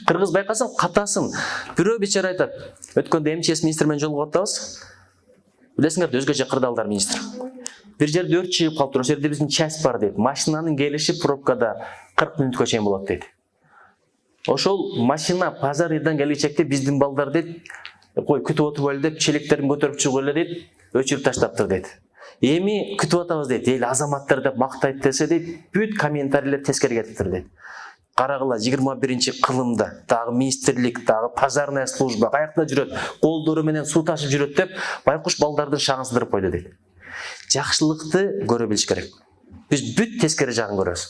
Кыргыз байкасаң катасын. Бирөө бечара айтат. Өткөндө МЧС министр менен жолугуп атабыз. Билесиңер, өзгөчө кырдаалдар министр. Bir жерде өрт чыгып калыптыр, ошол жерде биздин часть бар дейт. Машинанын келиши пробкада 40 мүнөткө чейин болот дейт. Ошол машина Пазарыдан келечекте биздин балдар дейт, кой күтүп отуруп эле деп, челектерин көтөрүп чыгып эле дейт, өчүрүп таштаптыр дейт. Эми күтүп атабыз дейт, эл азаматтар деп мактайт десе дейт, бүт комментарийлер тескери кетиптир дейт. Карагыла 21-кылымда дагы министрлик, дагы пожарная служба каякта жүрөт, колдору менен суу ташып жүрөт деп, байкуш балдардын шагын сыдырып койду дейт. Жакшылыкты көрө билиш керек. Биз бүт тескери жагын көрөбүз.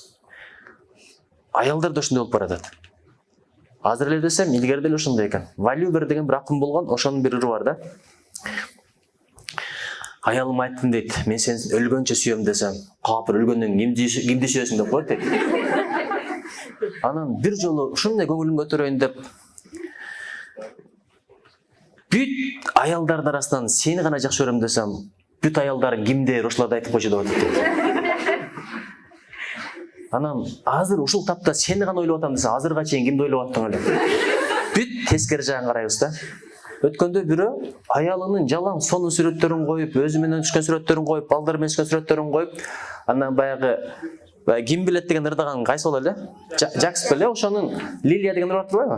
Аялдар да ошондой болуп баратат. Азыр эле десем, илгерде эле ошондой экен. Валюбер деген бир акын болгон, ошонун бир ыры бар да. Аялым айттым дейт, мен сени өлгөнчө сүйөм десем, капыр өлгөндөн кимди сүйөсүң деп коет дейт. Анан бир жолу ушундай көңүлүм көтөрөйүн деп бүт аялдардын арасынан сени гана жакшы көрөм десем, бүт аялдарың кимдер ошолорду айтып койчу деп атат. Анан азыр ушул тапта сени гана ойлоп атам десе, азырга чейин кимди ойлоп аттың эле? Бүт тескери жагын карайбыз да. Өткөндө бирөө аялынын жалаң сонун сүрөттөрүн коюп, өзү менен түшкөн сүрөттөрүн коюп, балдар менен түшкөн сүрөттөрүн коюп, анан баягы ким билет деген ырдаган кайсы болот эле? Жакс беле, ошонун Лилия деген ыр бар турбайбы?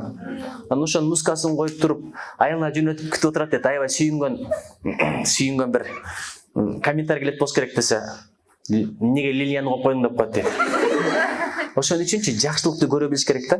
Анан ошонун музыкасын коюп туруп, аялына жөнөтүп күтүп отурат дейт. Аябай сүйүнгөн бир комментарий келет болсо керек десе, неге Лилияны коюп койдуң деп коет дейт. Ошон үчүнчү жакшылыкты көрө билиш керек да.